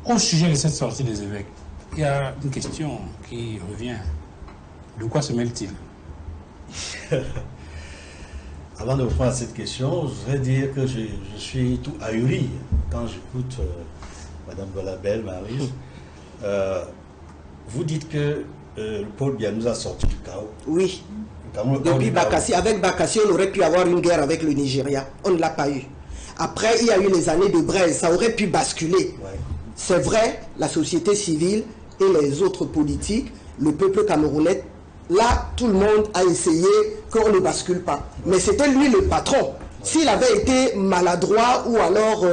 Au sujet de cette sortie des évêques, il y a une question qui revient. De quoi se mêle-t-il? Avant de répondre à cette question, je voudrais dire que je suis tout ahuri quand j'écoute Madame Bolabel, Marie. Vous dites que Paul Biya nous a sorti du chaos. Oui. Depuis Bakassi, avec Bakassi, on aurait pu avoir une guerre avec le Nigeria. On ne l'a pas eu. Après, il y a eu les années de Braise, ça aurait pu basculer. Ouais. C'est vrai, la société civile et les autres politiques, le peuple camerounais, là, tout le monde a essayé qu'on ne bascule pas. Mais c'était lui le patron. S'il avait été maladroit ou alors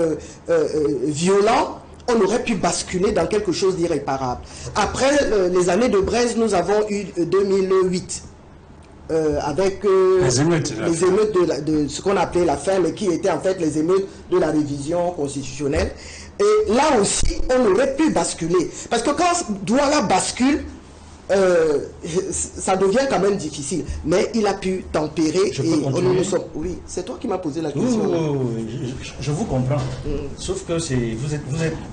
violent, on aurait pu basculer dans quelque chose d'irréparable. Après les années de Braise, nous avons eu 2008. Avec les émeutes de ce qu'on appelait la faim, mais qui étaient en fait les émeutes de la révision constitutionnelle. Et là aussi, on aurait pu basculer. Parce que quand Douala bascule, ça devient quand même difficile. Mais il a pu tempérer. Oui, c'est toi qui m'as posé la question. Je vous comprends. Sauf que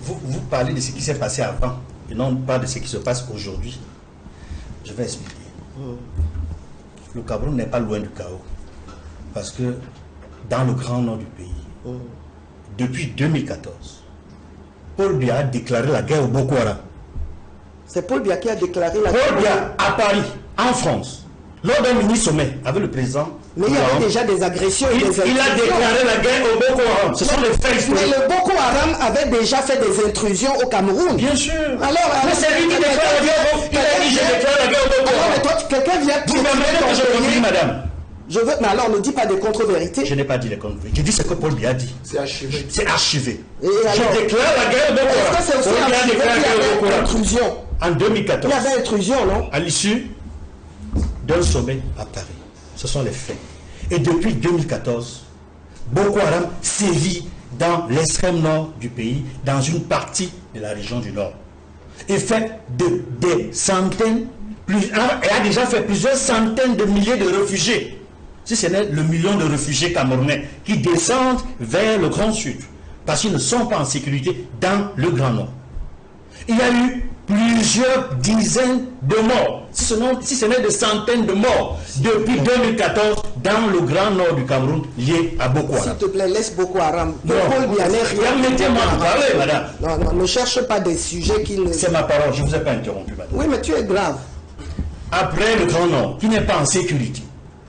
vous parlez de ce qui s'est passé avant et non pas de ce qui se passe aujourd'hui. Je vais expliquer. Le Cameroun n'est pas loin du chaos. Parce que dans le grand nord du pays, depuis 2014, Paul Biya a déclaré la guerre au Boko Haram. C'est Paul Biya qui a déclaré la guerre. Paul Biya à Paris, en France, lors d'un mini-sommet avec le président. Mais il y avait déjà des agressions. Il a déclaré la guerre au Boko Haram. Ce sont des faits historiques. Mais le Boko Haram avait déjà fait des intrusions au Cameroun. Bien sûr. Alors, c'est lui qui déclare la guerre au Boko Haram. Il a dit je déclare la guerre au Boko Haram. Alors, mais toi, quelqu'un vient... Vous permettez que je continue, madame? Mais alors, ne dis pas des contre-vérités. Je n'ai pas dit les contre-vérités. J'ai dit ce que Paul Biya a dit. C'est archivé. C'est archivé. Et alors, je déclare la guerre au Boko Haram. Est-ce que c'est aussi archivé qu'il y avait intrusion? En 2014. Il y avait intrusion, non? À l'issue d'un sommet à Paris. Ce sont les faits. Et depuis 2014, Boko Haram sévit dans l'extrême nord du pays, dans une partie de la région du Nord. Et fait des centaines, et a déjà fait plusieurs centaines de milliers de réfugiés. Si ce n'est le million de réfugiés camerounais qui descendent vers le Grand Sud, parce qu'ils ne sont pas en sécurité dans le Grand Nord. Il y a eu plusieurs dizaines de morts, si ce n'est des centaines de morts, depuis 2014 dans le grand nord du Cameroun liés à Boko Haram. S'il te plaît, laisse Boko Haram. Permettez-moi de parler, madame. Non, ne cherche pas des sujets qui ne... C'est ma parole, je ne vous ai pas interrompu, madame. Oui, mais tu es grave. Après le grand nord, qui n'est pas en sécurité,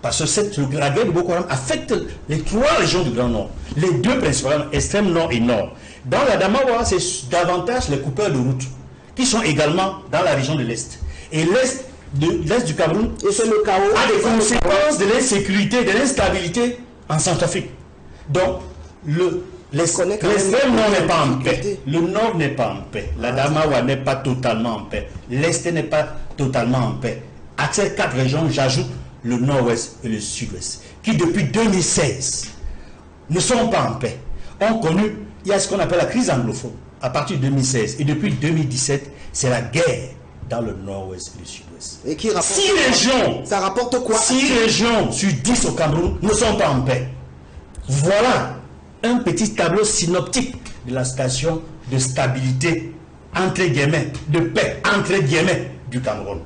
parce que la guerre de Boko Haram affecte les trois régions du grand nord, les deux principales, extrême nord et nord. Dans la Damawa, c'est davantage les coupeurs de route, qui sont également dans la région de l'Est. Et l'Est du Cameroun a des conséquences de l'insécurité, de l'instabilité en Centrafrique. Donc, l'extrême nord n'est pas en paix. Le nord n'est pas en paix. La Damawa n'est pas totalement en paix. L'Est n'est pas totalement en paix. À ces quatre régions, j'ajoute le nord-ouest et le sud-ouest, qui depuis 2016 ne sont pas en paix. Ont connu, il y a ce qu'on appelle la crise anglophone. À partir de 2016 et depuis 2017, c'est la guerre dans le nord-ouest et le sud-ouest. Et qui rapporte 6 régions, ça rapporte quoi? 6 régions sur 10 au Cameroun ne sont pas en paix. Voilà un petit tableau synoptique de la station de stabilité, entre guillemets, de paix, entre guillemets, du Cameroun.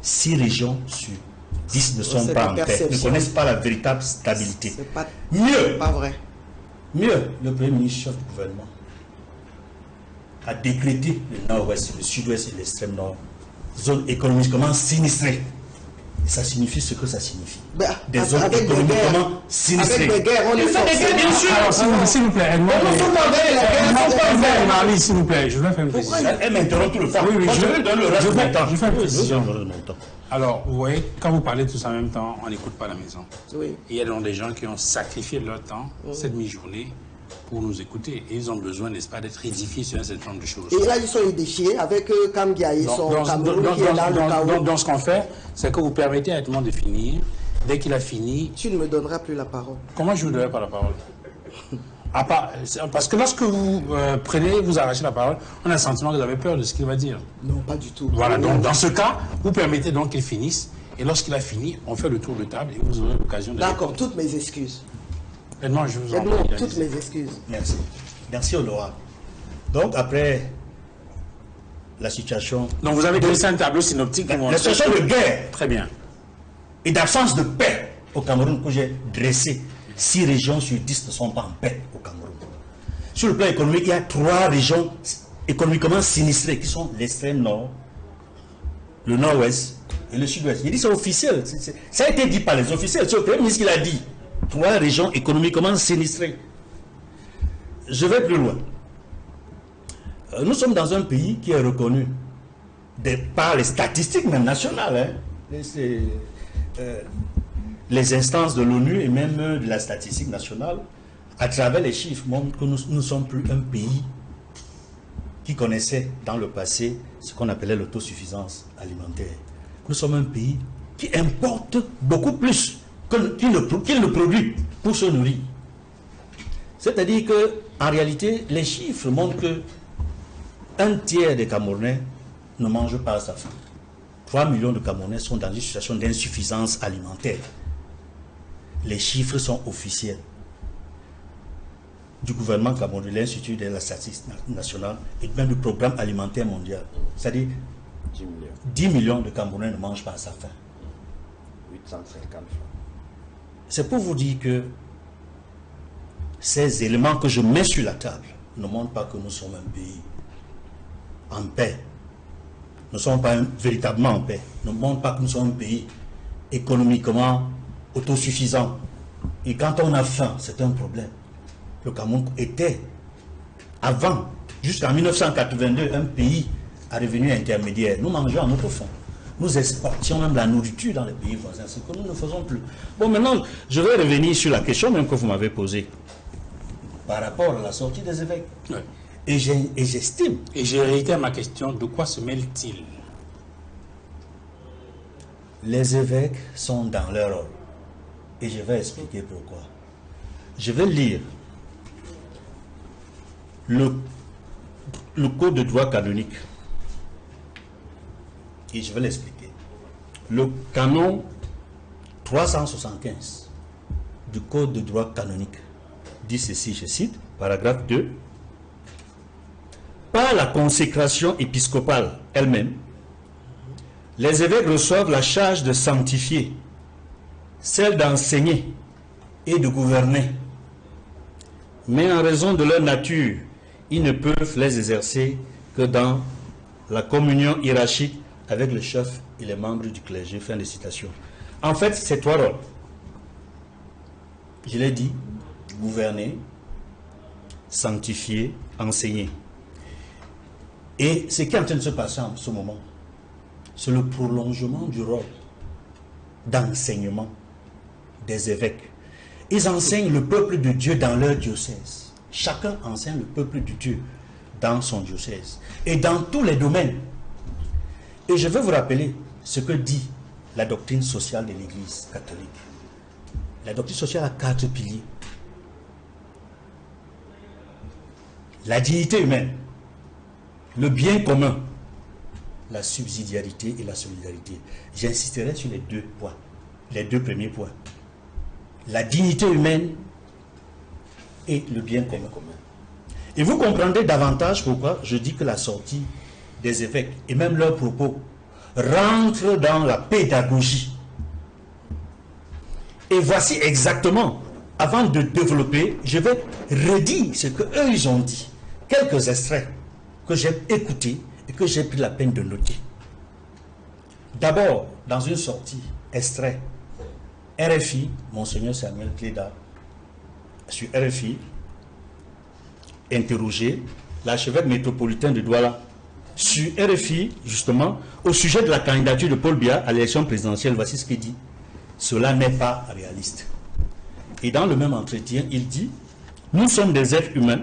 6 régions sur 10 ne sont pas en paix, ne connaissent pas la véritable stabilité. Mieux, pas vrai. Mieux, le Premier ministre, chef du gouvernement, a décrété le nord-ouest, le sud-ouest et l'extrême nord, zone économiquement sinistrée. Et ça signifie ce que ça signifie. Des zones économiquement sinistrées. Avec des guerres, on fait des guerres, bien sûr. Alors, s'il vous plaît, s'il vous plaît, je vais faire une précision. Elle m'interrompt tout le temps. Oui, je vais donner le reste de mon temps. Je fais une précision. Alors, vous voyez, quand vous parlez tous en même temps, on n'écoute pas la maison. Oui. Il y a donc des gens qui ont sacrifié leur temps, cette mi-journée, pour nous écouter. Et ils ont besoin, n'est-ce pas, d'être édifiés sur un certain nombre de choses. Et là, ils sont édifiés avec Kamgia, ils sont Cameroun qui est dans le chaos. Donc, ce qu'on fait, c'est que vous permettez à tout le monde de finir. Dès qu'il a fini... Tu ne me donneras plus la parole. Comment je ne vous donnerai pas la parole? Parce que lorsque vous prenez, vous arrachez la parole, on a le sentiment que vous avez peur de ce qu'il va dire. Non, pas du tout. Voilà, donc dans ce cas, vous permettez donc qu'il finisse. Et lorsqu'il a fini, on fait le tour de table et vous aurez l'occasion de... D'accord, toutes mes excuses. Edmond, je vous en prie. Toutes mes excuses. Merci. Merci, Honorable. Donc, après la situation... Donc vous avez dressé un tableau synoptique. La situation de guerre. Très bien. Et d'absence de paix au Cameroun que j'ai dressé. 6 régions sur 10 ne sont pas en paix au Cameroun. Sur le plan économique, il y a 3 régions économiquement sinistrées qui sont l'extrême nord, le nord-ouest et le sud-ouest. Il dit c'est officiel. Ça a été dit par les officiels. C'est le Premier ministre qui l'a dit. 3 régions économiquement sinistrées. Je vais plus loin. Nous sommes dans un pays qui est reconnu par les statistiques même nationales. Les instances de l'ONU et même de la statistique nationale, à travers les chiffres, montrent que nous ne sommes plus un pays qui connaissait dans le passé ce qu'on appelait l'autosuffisance alimentaire. Nous sommes un pays qui importe beaucoup plus qu'il ne produit pour se nourrir. C'est-à-dire qu'en réalité, les chiffres montrent que un tiers des Camerounais ne mangent pas à sa faim. 3 millions de Camerounais sont dans une situation d'insuffisance alimentaire. Les chiffres sont officiels du gouvernement camerounais, de l'Institut de la statistique nationale et même du programme alimentaire mondial. C'est-à-dire 10 millions de Camerounais ne mangent pas à sa faim. 850 francs. C'est pour vous dire que ces éléments que je mets sur la table ne montrent pas que nous sommes un pays en paix. Nous ne sommes pas véritablement en paix. Ne montrent pas que nous sommes un pays économiquement autosuffisant. Et quand on a faim, c'est un problème. Le Cameroun était, avant, jusqu'en 1982, un pays à revenu intermédiaire. Nous mangeons à notre faim. Nous exportions même la nourriture dans les pays voisins. C'est que nous ne faisons plus. Bon, maintenant, je vais revenir sur la question même que vous m'avez posée par rapport à la sortie des évêques. Oui. Et j'estime. Et j'ai réitéré ma question, de quoi se mêle-t-il? Les évêques sont dans leur rôle. Et je vais expliquer pourquoi. Je vais lire le code de droit canonique. Et je vais l'expliquer. Le canon 375 du code de droit canonique dit ceci, je cite, paragraphe 2. Par la consécration épiscopale elle-même, les évêques reçoivent la charge de sanctifier, celle d'enseigner et de gouverner. Mais en raison de leur nature, ils ne peuvent les exercer que dans la communion hiérarchique avec le chef et les membres du clergé. Fin de citation. En fait, c'est 3 rôles. Je l'ai dit, gouverner, sanctifier, enseigner. Et ce qui est en train de se passer en ce moment, c'est le prolongement du rôle d'enseignement des évêques. Ils enseignent le peuple de Dieu dans leur diocèse. Chacun enseigne le peuple de Dieu dans son diocèse. Et dans tous les domaines. Et je veux vous rappeler ce que dit la doctrine sociale de l'Église catholique. La doctrine sociale a 4 piliers. La dignité humaine, le bien commun, la subsidiarité et la solidarité. J'insisterai sur les 2 points, les 2 premiers points. La dignité humaine et le bien commun. Et vous comprendrez davantage pourquoi je dis que la sortie des évêques et même leurs propos rentrent dans la pédagogie. Et voici exactement, avant de développer, je vais redire ce qu'eux ils ont dit. Quelques extraits que j'ai écoutés et que j'ai pris la peine de noter. D'abord, dans une sortie, extrait, RFI, Monseigneur Samuel Cléda, sur RFI, interrogé l'archevêque métropolitain de Douala, sur RFI, justement, au sujet de la candidature de Paul Biya à l'élection présidentielle. Voici ce qu'il dit. Cela n'est pas réaliste. Et dans le même entretien, il dit, nous sommes des êtres humains.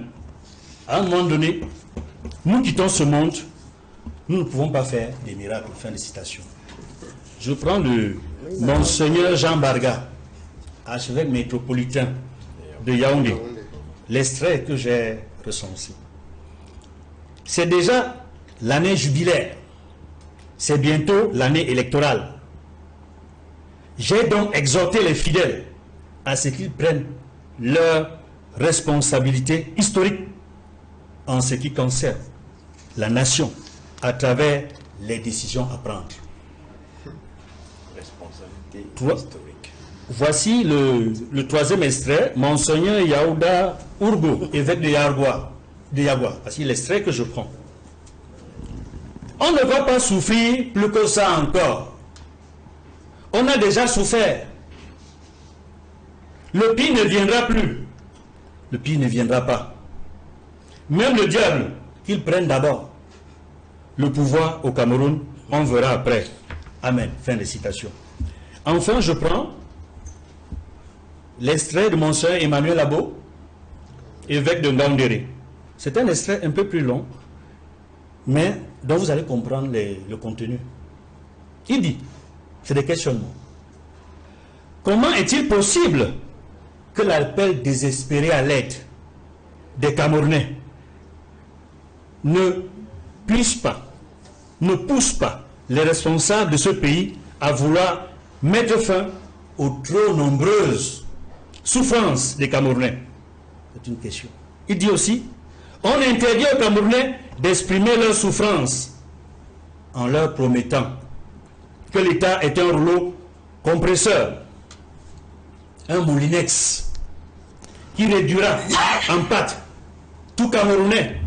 À un moment donné, nous quittons ce monde, nous ne pouvons pas faire des miracles. Fin de citation. Je prends le Monseigneur Jean Barga, archevêque métropolitain de Yaoundé, l'extrait que j'ai recensé. C'est déjà l'année jubilaire, c'est bientôt l'année électorale. J'ai donc exhorté les fidèles à ce qu'ils prennent leurs responsabilités historiques en ce qui concerne la nation à travers les décisions à prendre. Responsabilité historique. Voici le troisième extrait, Monseigneur Yaouda Urgo, évêque de Yagua. Voici l'extrait que je prends. On ne va pas souffrir plus que ça encore. On a déjà souffert. Le pire ne viendra plus. Le pire ne viendra pas. Même le diable, qu'il prenne d'abord le pouvoir au Cameroun, on verra après. Amen. Fin de citation. Enfin, je prends l'extrait de Monseigneur Emmanuel Labo, évêque de Ngaoundéré. C'est un extrait un peu plus long, mais dont vous allez comprendre le contenu. Il dit, c'est des questionnements. Comment est-il possible que l'appel désespéré à l'aide des Camerounais ne pousse pas les responsables de ce pays à vouloir mettre fin aux trop nombreuses souffrances des Camerounais? C'est une question. Il dit aussi, on interdit aux Camerounais d'exprimer leurs souffrances en leur promettant que l'État est un rouleau compresseur, un moulinex qui réduira en pâte tout Camerounais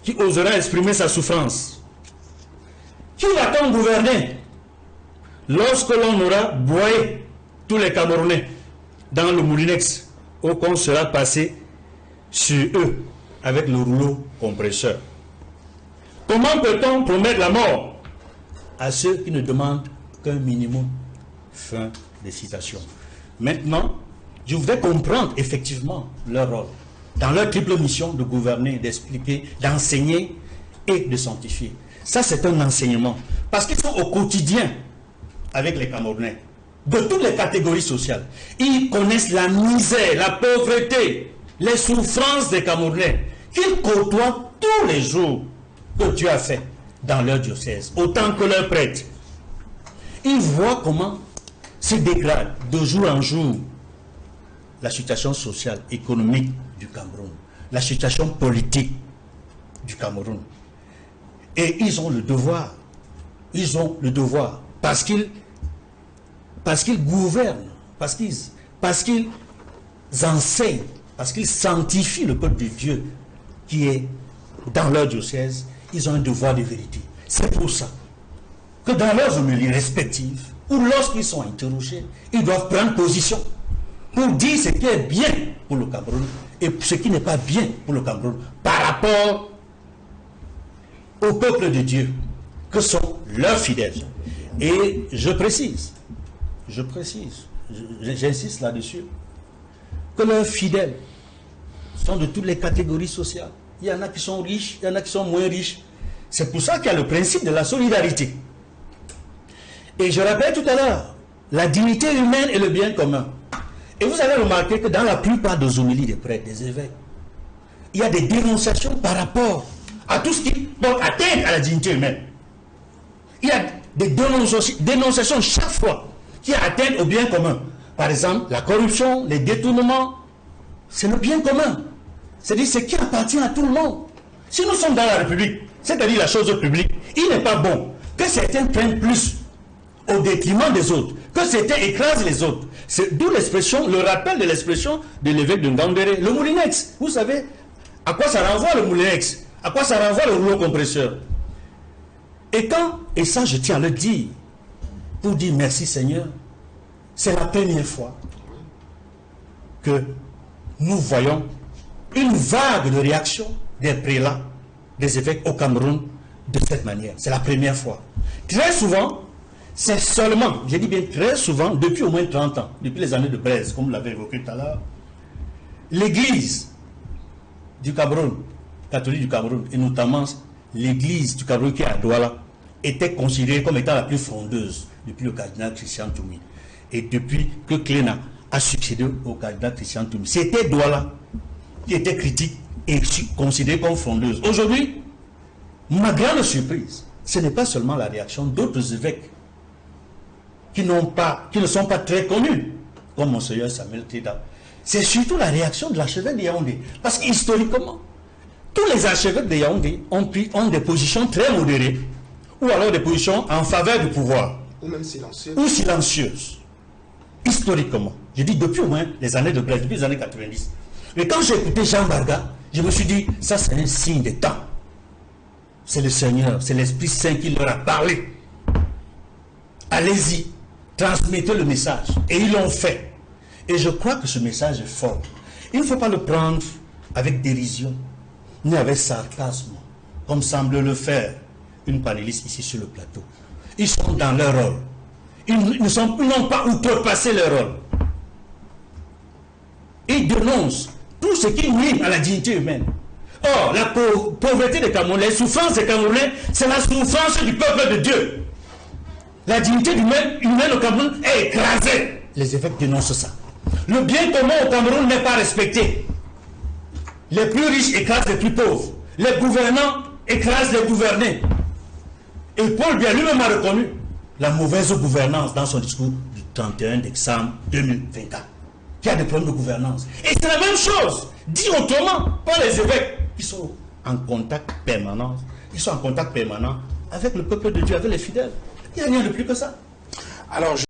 qui osera exprimer sa souffrance. Qui va-t-on gouverner lorsque l'on aura broyé tous les Camerounais dans le moulinex ou qu'on sera passé sur eux avec le rouleau compresseur? Comment peut-on promettre la mort à ceux qui ne demandent qu'un minimum? Fin de citation. Maintenant, je voudrais comprendre effectivement leur rôle dans leur triple mission de gouverner, d'expliquer, d'enseigner et de sanctifier. Ça, c'est un enseignement. Parce qu'ils sont au quotidien avec les Camerounais, de toutes les catégories sociales. Ils connaissent la misère, la pauvreté, les souffrances des Camerounais, qu'ils côtoient tous les jours que Dieu a fait dans leur diocèse, autant que leurs prêtres. Ils voient comment se dégrade de jour en jour la situation sociale, économique du Cameroun, la situation politique du Cameroun. Et ils ont le devoir, parce qu'ils gouvernent, parce qu'ils enseignent, parce qu'ils sanctifient le peuple de Dieu qui est dans leur diocèse, ils ont un devoir de vérité. C'est pour ça que dans leurs homélies respectives, ou lorsqu'ils sont interrogés, ils doivent prendre position pour dire ce qui est bien pour le Cameroun et ce qui n'est pas bien pour le Cameroun par rapport au peuple de Dieu que sont leurs fidèles. Et je précise, j'insiste là-dessus, que leurs fidèles sont de toutes les catégories sociales. Il y en a qui sont riches, il y en a qui sont moins riches. C'est pour ça qu'il y a le principe de la solidarité. Et je rappelle tout à l'heure, la dignité humaine et le bien commun. Et vous avez remarqué que dans la plupart des homélies des prêtres, des évêques, il y a des dénonciations par rapport à tout ce qui porte atteinte à la dignité humaine. Il y a des dénonciations chaque fois qui atteignent au bien commun. Par exemple, la corruption, les détournements, c'est le bien commun. C'est-à-dire ce qui appartient à tout le monde. Si nous sommes dans la République, c'est-à-dire la chose publique, il n'est pas bon que certains prennent plus au détriment des autres, que certains écrasent les autres. C'est d'où l'expression, le rappel de l'expression de l'évêque de Ngaoundéré, le moulinex. Vous savez à quoi ça renvoie le moulinex? À quoi ça renvoie le rouleau compresseur? Et ça je tiens à le dire, pour dire merci Seigneur, c'est la première fois que nous voyons une vague de réaction des prélats, des évêques au Cameroun de cette manière. C'est la première fois. Très souvent, c'est seulement, j'ai dit bien très souvent, depuis au moins 30 ans, depuis les années de Braise, comme vous l'avez évoqué tout à l'heure, l'église du Cameroun, catholique du Cameroun, et notamment l'église du Cameroun qui est à Douala, était considérée comme étant la plus frondeuse depuis le cardinal Christian Toumi. Et depuis que Cléna a succédé au cardinal Christian Toumi, c'était Douala qui était critique et considérée comme frondeuse. Aujourd'hui, ma grande surprise, ce n'est pas seulement la réaction d'autres évêques qui ne sont pas très connus, comme Monseigneur Samuel Teda. C'est surtout la réaction de l'archevêque de Yaoundé. Parce qu'historiquement, tous les archevêques de Yaoundé ont des positions très modérées ou alors des positions en faveur du pouvoir. Ou même silencieuses. Ou silencieuses. Historiquement. Je dis depuis au moins les années de Blaise, depuis les années 90. Mais quand j'ai écouté Jean Barga, je me suis dit, ça c'est un signe des temps. C'est le Seigneur, c'est l'Esprit Saint qui leur a parlé. Allez-y, transmettez le message. Et ils l'ont fait. Et je crois que ce message est fort. Il ne faut pas le prendre avec dérision, ni avec sarcasme, comme semble le faire une panéliste ici sur le plateau. Ils sont dans leur rôle. Ils n'ont pas outrepassé leur rôle. Ils dénoncent tout ce qui nuit à la dignité humaine. Or, la pauvreté des Camerounais, les souffrances des Camerounais, c'est la souffrance du peuple de Dieu. La dignité humaine au Cameroun est écrasée. Les évêques dénoncent ça. Le bien commun au Cameroun n'est pas respecté. Les plus riches écrasent les plus pauvres. Les gouvernants écrasent les gouvernés. Et Paul Biya lui-même a reconnu la mauvaise gouvernance dans son discours du 31 décembre 2024. Qui a des problèmes de gouvernance. Et c'est la même chose, dit autrement, par les évêques qui sont en contact permanent. Ils sont en contact permanent avec le peuple de Dieu, avec les fidèles. Il n'y a rien de plus que ça. Alors,